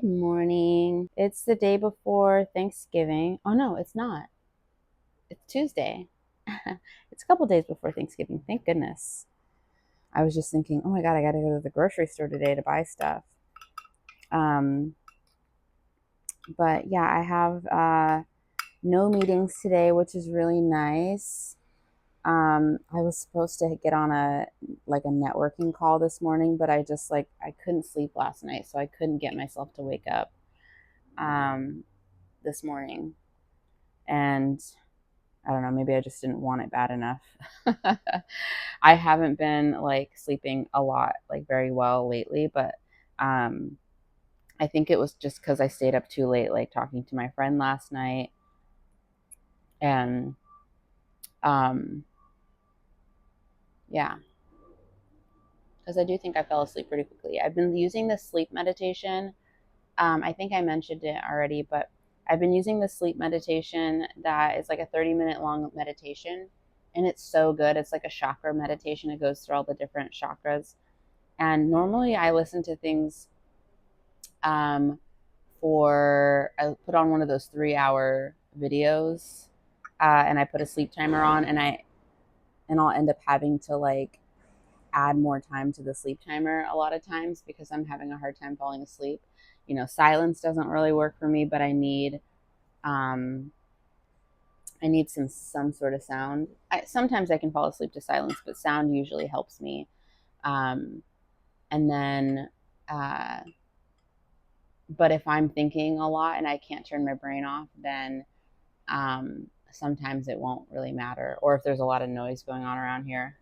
Good morning. It's the day before Thanksgiving. Oh no, it's not. It's Tuesday. It's a couple days before Thanksgiving. Thank goodness. I was just thinking, oh my God, I got to go to the grocery store today to buy stuff. Um, but yeah, I have no meetings today, which is really nice. I was supposed to get on a networking call this morning, but I couldn't sleep last night, so I couldn't get myself to wake up this morning. And I don't know, maybe I just didn't want it bad enough. I haven't been sleeping a lot, very well lately, but I think it was just because I stayed up too late, talking to my friend last night. And yeah, because I do think I fell asleep pretty quickly. I've been using this sleep meditation. I think I mentioned it already, but I've been using the sleep meditation that is like a 30-minute long meditation. And it's so good. It's like a chakra meditation. It goes through all the different chakras. And normally I listen to things I put on one of those 3-hour videos and I put a sleep timer on, and I'll end up having to add more time to the sleep timer a lot of times because I'm having a hard time falling asleep. Silence doesn't really work for me, but I need some sort of sound. Sometimes I can fall asleep to silence, but sound usually helps me. And then, but if I'm thinking a lot and I can't turn my brain off, then sometimes it won't really matter, or if there's a lot of noise going on around here.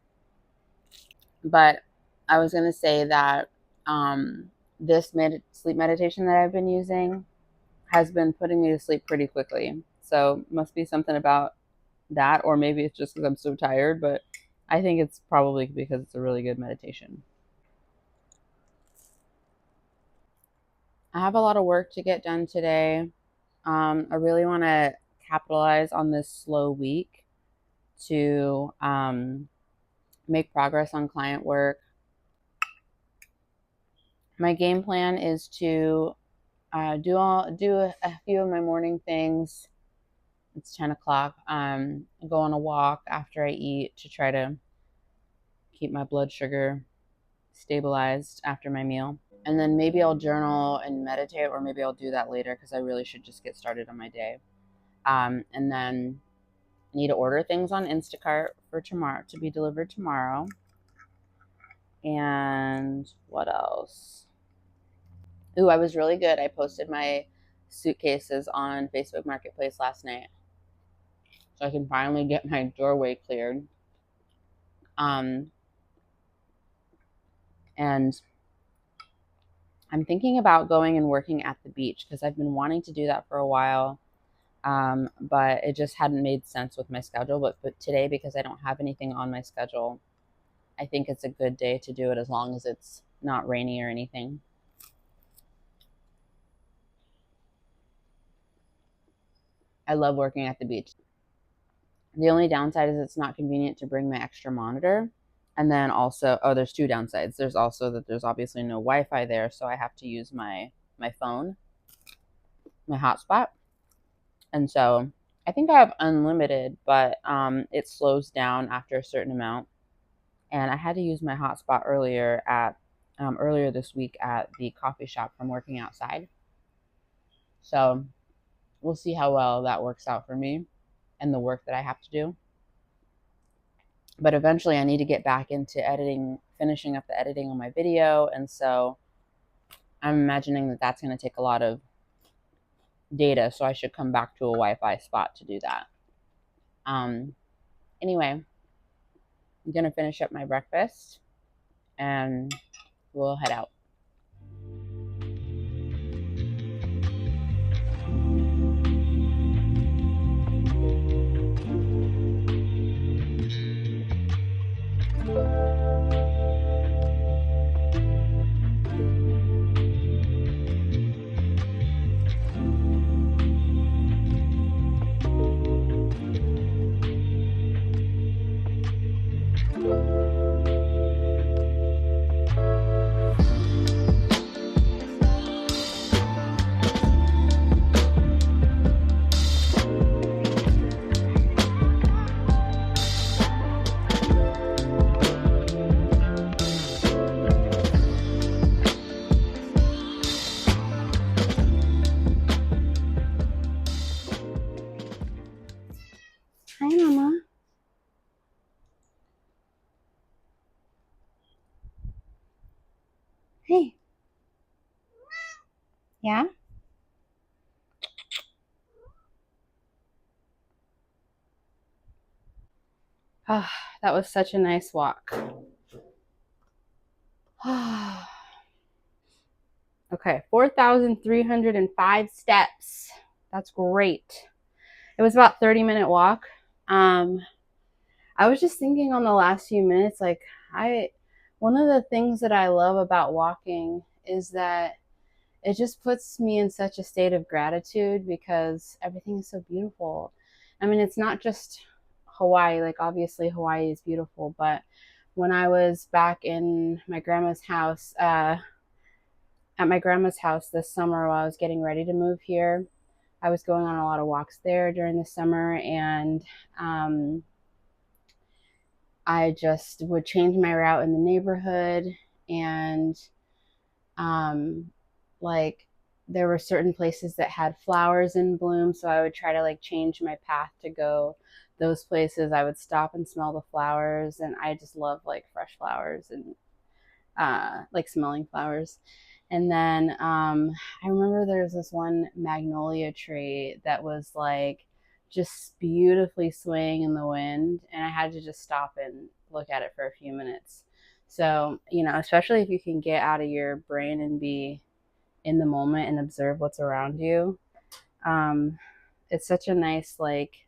But I was going to say that this sleep meditation that I've been using has been putting me to sleep pretty quickly. So must be something about that, or maybe it's just because I'm so tired, but I think it's probably because it's a really good meditation. I have a lot of work to get done today. I really want to capitalize on this slow week to make progress on client work. My game plan is to do a few of my morning things. It's 10 o'clock. Go on a walk after I eat to try to keep my blood sugar stabilized after my meal. And then maybe I'll journal and meditate, or maybe I'll do that later because I really should just get started on my day. And then I need to order things on Instacart for tomorrow to be delivered tomorrow. And what else? Ooh, I was really good. I posted my suitcases on Facebook Marketplace last night, so I can finally get my doorway cleared. And I'm thinking about going and working at the beach because I've been wanting to do that for a while, but it just hadn't made sense with my schedule. But today, because I don't have anything on my schedule, I think it's a good day to do it as long as it's not rainy or anything. I love working at the beach. The only downside is it's not convenient to bring my extra monitor. And then also, there's two downsides. There's also that there's obviously no Wi-Fi there, so I have to use my phone, my hotspot. And so I think I have unlimited, but it slows down after a certain amount. And I had to use my hotspot earlier this week at the coffee shop from working outside. So we'll see how well that works out for me and the work that I have to do. But eventually I need to get back into finishing up the editing on my video. And so I'm imagining that that's going to take a lot of data. So I should come back to a Wi-Fi spot to do that. Anyway, I'm going to finish up my breakfast and we'll head out. Hey. Yeah? Oh, that was such a nice walk. Okay, 4,305 steps. That's great. It was about 30-minute walk. I was just thinking on the last few minutes, like one of the things that I love about walking is that it just puts me in such a state of gratitude because everything is so beautiful. I mean, it's not just Hawaii, like obviously Hawaii is beautiful, but when I was back in my grandma's house, at my grandma's house this summer while I was getting ready to move here, I was going on a lot of walks there during the summer, and I just would change my route in the neighborhood, and um, like there were certain places that had flowers in bloom, so I would try to like change my path to go those places. I would stop and smell the flowers, and I just love like fresh flowers and like smelling flowers. And then I remember there's this one magnolia tree that was like just beautifully swaying in the wind, and I had to just stop and look at it for a few minutes. So, you know, especially if you can get out of your brain and be in the moment and observe what's around you, um, it's such a nice like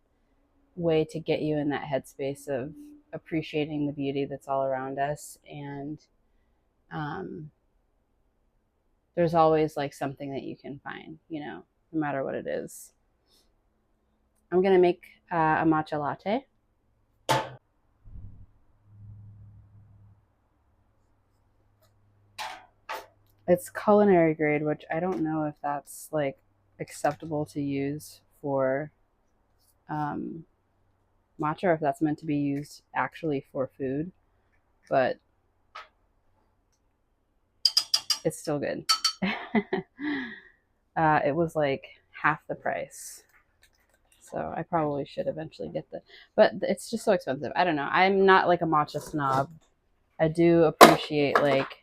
way to get you in that headspace of appreciating the beauty that's all around us. And um, there's always like something that you can find, you know, no matter what it is. I'm gonna make a matcha latte. It's culinary grade, which I don't know if that's like acceptable to use for um, matcha, or if that's meant to be used actually for food, but it's still good. It was like half the price. So I probably should eventually get but it's just so expensive. I don't know. I'm not like a matcha snob. I do appreciate like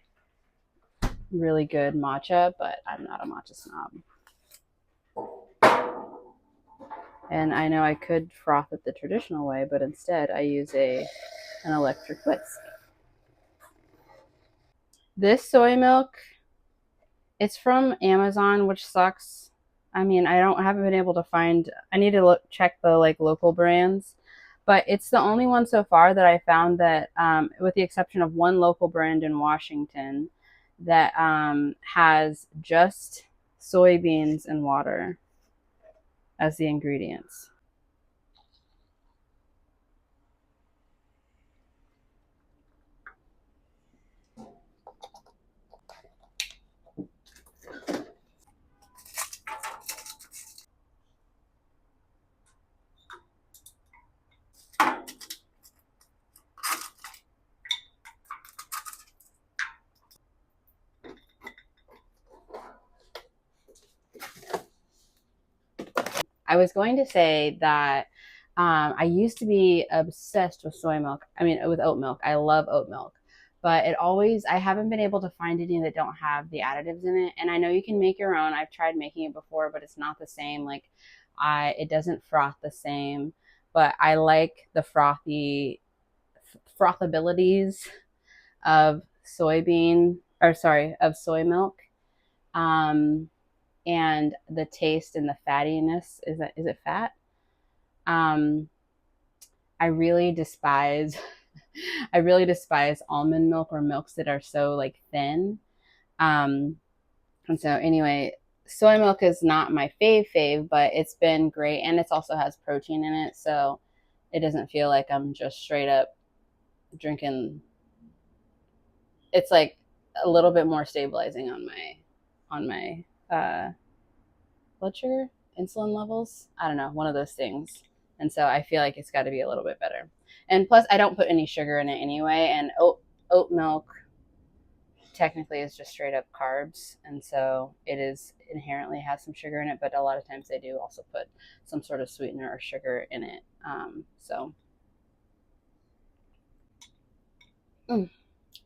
really good matcha, but I'm not a matcha snob. And I know I could froth it the traditional way, but instead I use an electric whisk. This soy milk, it's from Amazon, which sucks. I mean, I haven't been able to find. I need to check the like local brands, but it's the only one so far that I found that, with the exception of one local brand in Washington, that has just soybeans and water as the ingredients. I was going to say that I used to be obsessed with soy milk. I mean, with oat milk. I love oat milk, but I haven't been able to find any that don't have the additives in it. And I know you can make your own. I've tried making it before, but it's not the same. Like, it doesn't froth the same. But I like the frothabilities of of soy milk. Um, and the taste and the fattiness, is it fat? Um, I really despise I really despise almond milk or milks that are so like thin. Um, and so anyway, soy milk is not my fave, but it's been great, and it also has protein in it, so it doesn't feel like I'm just straight up drinking. It's like a little bit more stabilizing on my blood sugar, insulin levels. I don't know, one of those things. And so I feel like it's got to be a little bit better. And plus, I don't put any sugar in it anyway. And oat milk technically is just straight up carbs, and so it is inherently has some sugar in it. But a lot of times they do also put some sort of sweetener or sugar in it. So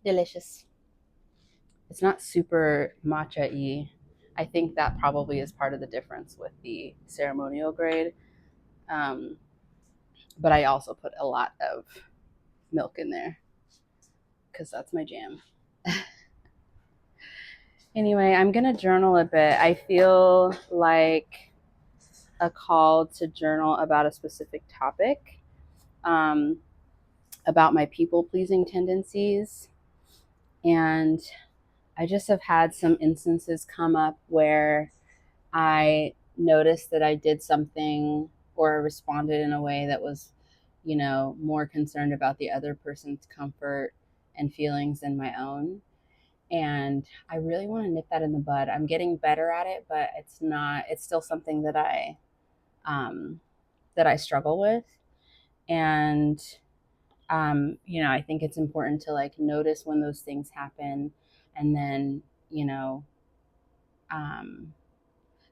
delicious. it's not super matcha-y. I think that probably is part of the difference with the ceremonial grade. Um, but I also put a lot of milk in there because that's my jam. Anyway, I'm going to journal a bit. I feel like a call to journal about a specific topic, um, about my people-pleasing tendencies. And I just have had some instances come up where I noticed that I did something or responded in a way that was, more concerned about the other person's comfort and feelings than my own. And I really want to nip that in the bud. I'm getting better at it, but it's still something um, that I struggle with. And, I think it's important to like notice when those things happen and then, um,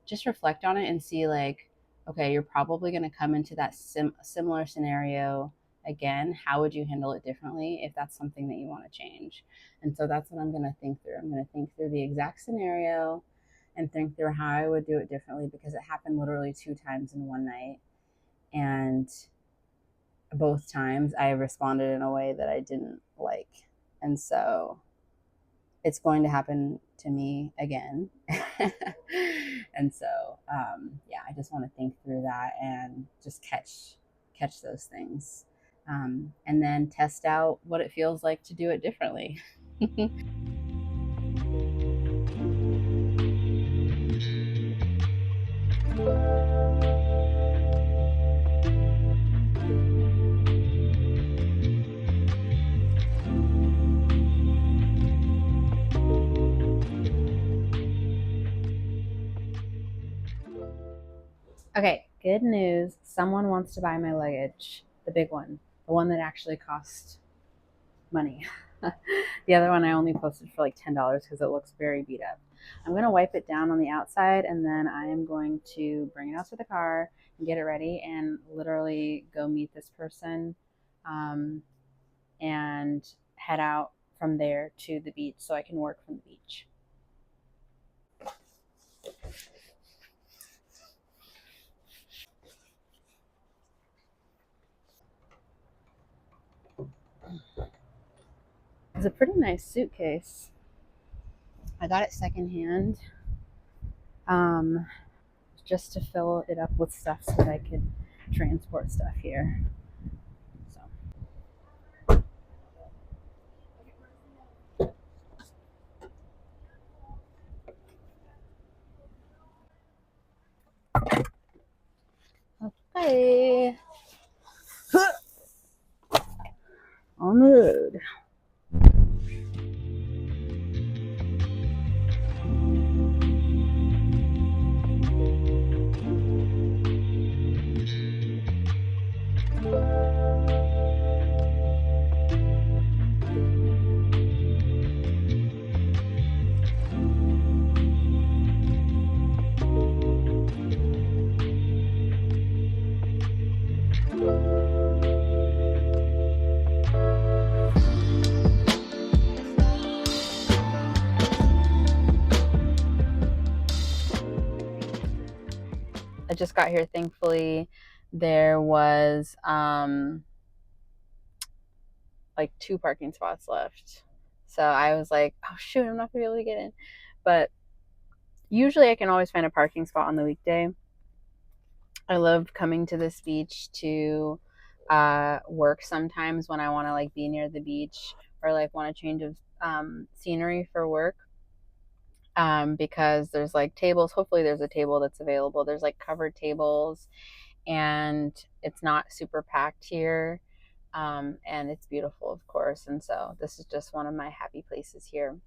just reflect on it and see like, okay, you're probably going to come into that similar scenario again. How would you handle it differently if that's something that you want to change? And so that's what I'm going to think through. I'm going to think through the exact scenario and think through how I would do it differently, because it happened literally 2 times in one night. And both times I responded in a way that I didn't like. And so it's going to happen to me again. And so, yeah, I just want to think through that and just catch those things, and then test out what it feels like to do it differently. Okay, good news. Someone wants to buy my luggage, the big one, the one that actually cost money. The other one I only posted for like $10 because it looks very beat up. I'm going to wipe it down on the outside, and then I am going to bring it out to the car and get it ready and literally go meet this person, um, and head out from there to the beach so I can work from the beach. It's a pretty nice suitcase. I got it secondhand, um, just to fill it up with stuff so that I could transport stuff here. So. Okay. On the road. I just got here, thankfully. There was like 2 parking spots left. So I was like, oh shoot, I'm not gonna be able to get in. But usually I can always find a parking spot on the weekday. I love coming to this beach to work sometimes when I want to like be near the beach or like want a change of scenery for work. Because there's like tables. Hopefully there's a table that's available. There's like covered tables, and it's not super packed here. And it's beautiful, of course. And so this is just one of my happy places here.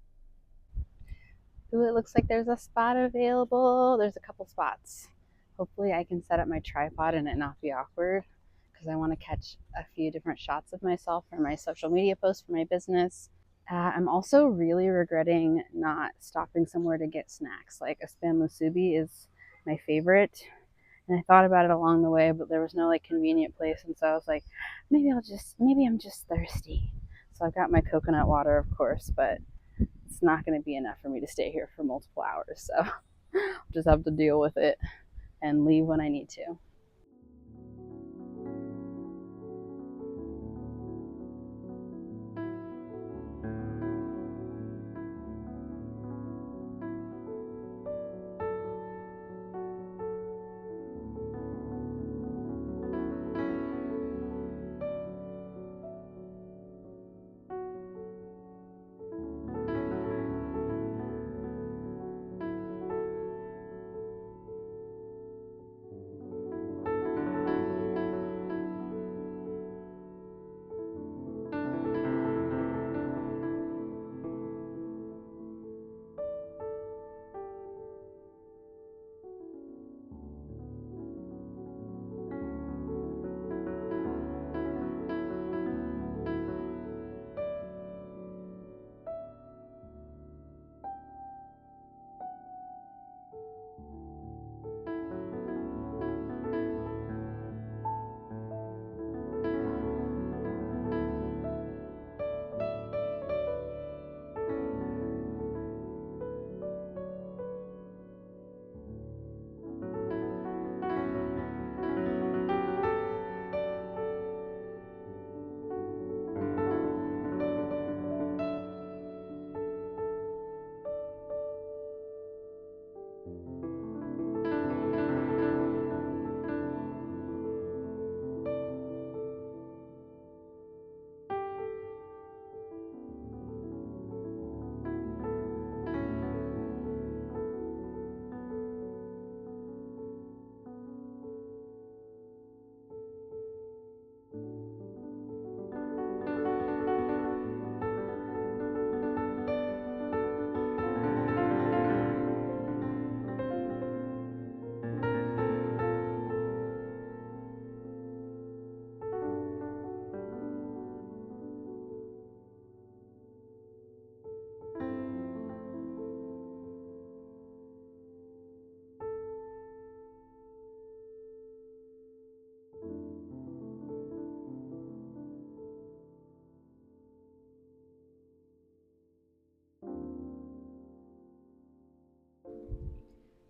Ooh, it looks like there's a spot available. There's a couple spots. Hopefully I can set up my tripod and it not be awkward, because I want to catch a few different shots of myself for my social media posts for my business. I'm also really regretting not stopping somewhere to get snacks. Like a spam musubi is my favorite. And I thought about it along the way, but there was no like convenient place. And so I was like, maybe I'm just thirsty. So I've got my coconut water, of course, but it's not going to be enough for me to stay here for multiple hours. So I'll just have to deal with it and leave when I need to.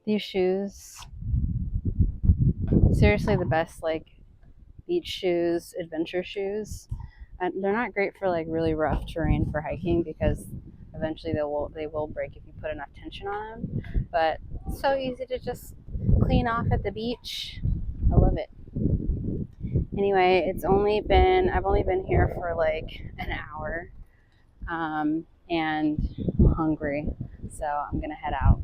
These shoes, seriously the best like beach shoes, adventure shoes. And they're not great for like really rough terrain for hiking because eventually they will break if you put enough tension on them. But it's so easy to just clean off at the beach. I love it. Anyway, I've only been here for like an hour, and I'm hungry, so I'm gonna head out.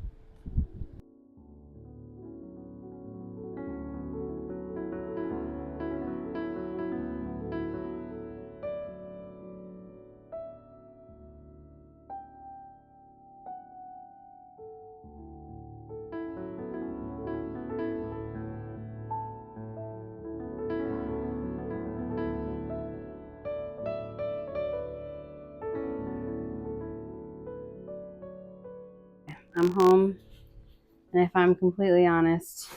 I'm home, and if I'm completely honest,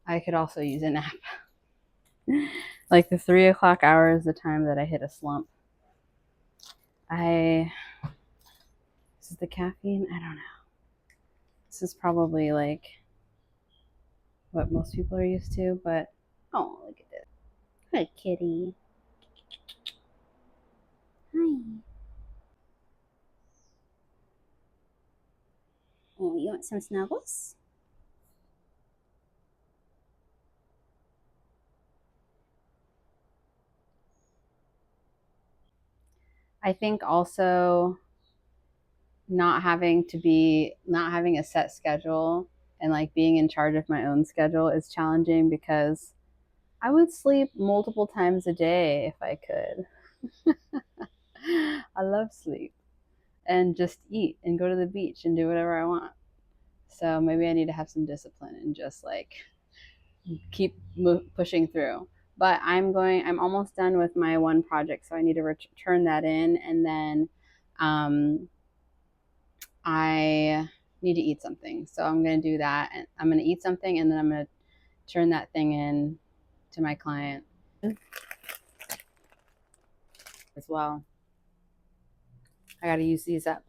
I could also use a nap. Like the 3 o'clock hour is the time that I hit a slump. This is the caffeine? I don't know. This is probably like what most people are used to, but oh, look at this. Hi, kitty. Hi. Oh, you want some snuggles? I think also not having a set schedule and like being in charge of my own schedule is challenging because I would sleep multiple times a day if I could. I love sleep and just eat and go to the beach and do whatever I want. So maybe I need to have some discipline and just like keep pushing through. But I'm almost done with my one project, so I need to turn that in, and then I need to eat something. So I'm going to do that, and I'm going to eat something, and then I'm going to turn that thing in to my client as well. I got to use these up.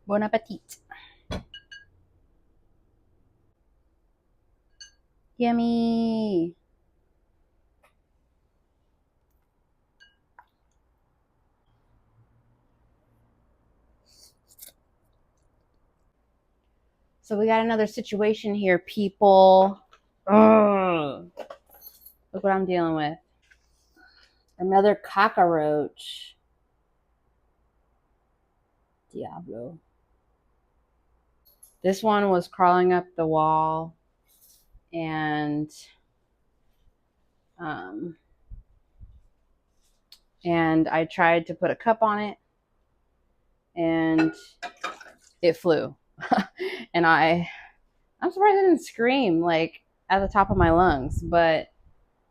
Bon appetit. Yummy. So we got another situation here, people. Ugh. Look what I'm dealing with. Another cockroach. Diablo. This one was crawling up the wall, and I tried to put a cup on it, and it flew. And I'm surprised I didn't scream like at the top of my lungs, but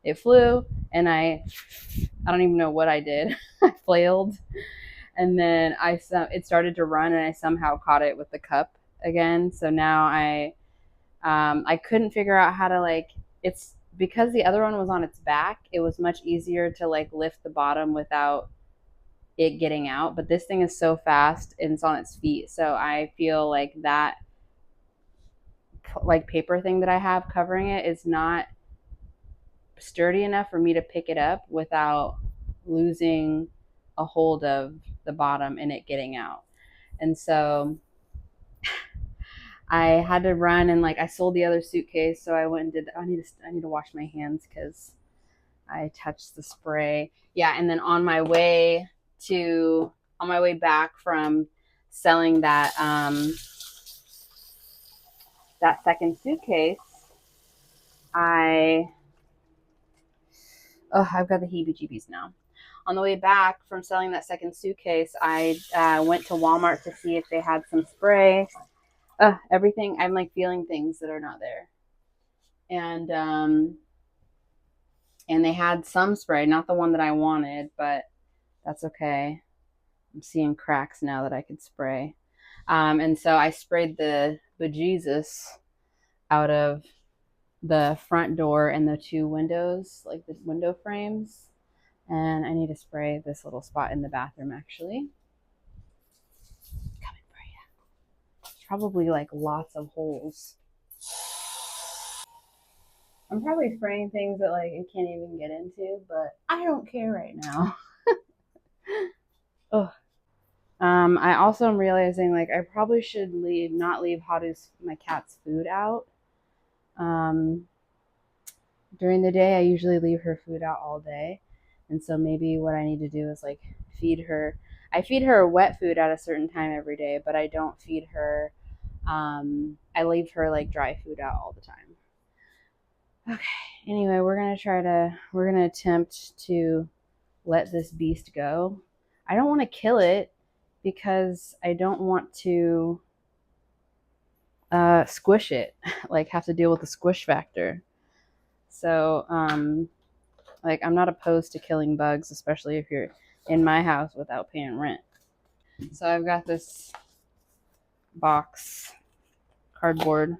it flew, and I don't even know what I did. I flailed, and then it started to run, and I somehow caught it with the cup again. So now I couldn't figure out how to, like, it's because the other one was on its back, it was much easier to like lift the bottom without it getting out, but this thing is so fast and it's on its feet, so I feel like that like paper thing that I have covering it is not sturdy enough for me to pick it up without losing a hold of the bottom and it getting out. And so I had to run, and like I sold the other suitcase, so I went and did. I need to wash my hands because I touched the spray. Yeah, and then on my way back from selling that second suitcase, I've got the heebie-jeebies now. On the way back from selling that second suitcase, I went to Walmart to see if they had some spray. Everything, I'm like feeling things that are not there, and they had some spray, not the one that I wanted, but that's okay. I'm seeing cracks now that I could spray. And so I sprayed the bejesus out of the front door and the two windows, like the window frames. And I need to spray this little spot in the bathroom, actually. Coming for you. It's probably like lots of holes. I'm probably spraying things that like it can't even get into, but I don't care right now. Ugh. I also am realizing like I probably should not leave my cat's food out. During the day, I usually leave her food out all day, and so maybe what I need to do is like feed her. I feed her wet food at a certain time every day, but I don't feed her. I leave her like dry food out all the time. Okay. Anyway, we're gonna attempt to let this beast go. I don't want to kill it because I don't want to squish it, like have to deal with the squish factor. So, like, I'm not opposed to killing bugs, especially if you're in my house without paying rent. So I've got this box cardboard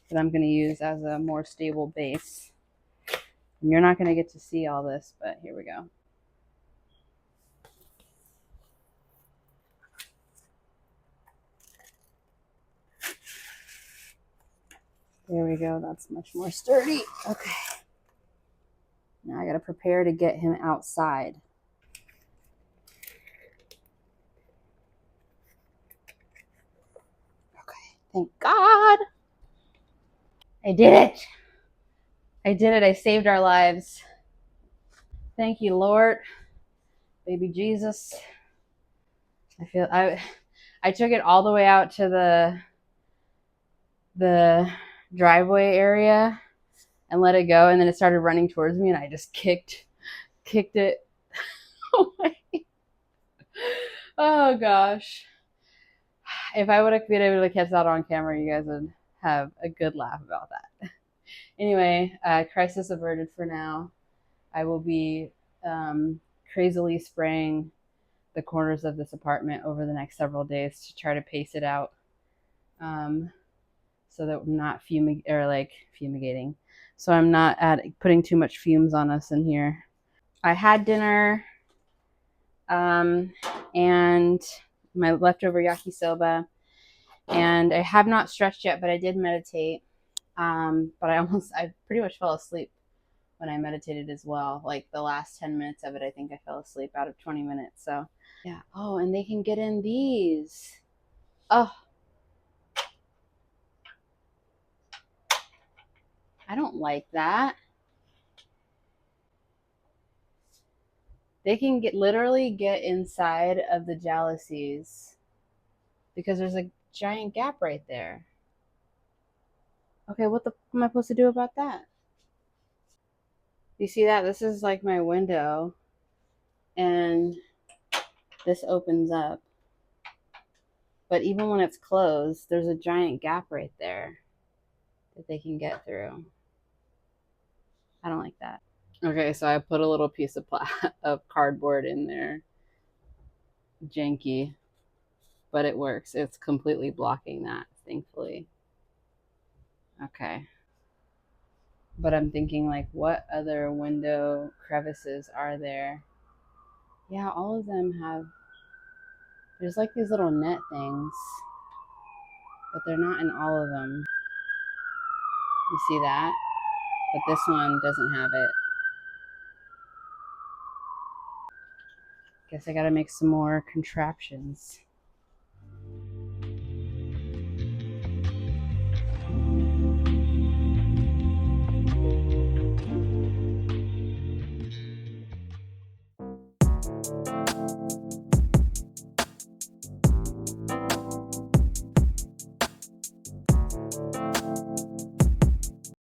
that I'm going to use as a more stable base. And you're not going to get to see all this, but here we go. There we go. That's much more sturdy. Okay. Now I got to prepare to get him outside. Okay. Thank God. I did it. I did it. I saved our lives. Thank you, Lord. Baby Jesus. I took it all the way out to the driveway area and let it go, and then it started running towards me, and I just kicked it away. Oh gosh. If I would have been able to catch that on camera, you guys would have a good laugh about that. Anyway, crisis averted for now. I will be crazily spraying the corners of this apartment over the next several days to try to pace it out, so that I'm not fumigating. So I'm not putting too much fumes on us in here. I had dinner, and my leftover yakisoba, and I have not stretched yet, but I did meditate. But I pretty much fell asleep when I meditated as well. Like the last 10 minutes of it, I think I fell asleep out of 20 minutes. So yeah. Oh, and they can get in these. Oh, I don't like that. They can literally get inside of the jalousies because there's a giant gap right there. Okay, what am I supposed to do about that? You see that? This is like my window, and this opens up. But even when it's closed, there's a giant gap right there that they can get through. I don't like that. Okay, so I put a little piece of cardboard in there. Janky, but it works. It's completely blocking that, thankfully. Okay. But I'm thinking, like, what other window crevices are there? Yeah, all of them have. There's like these little net things, but they're not in all of them. You see that? But this one doesn't have it. Guess I gotta make some more contraptions.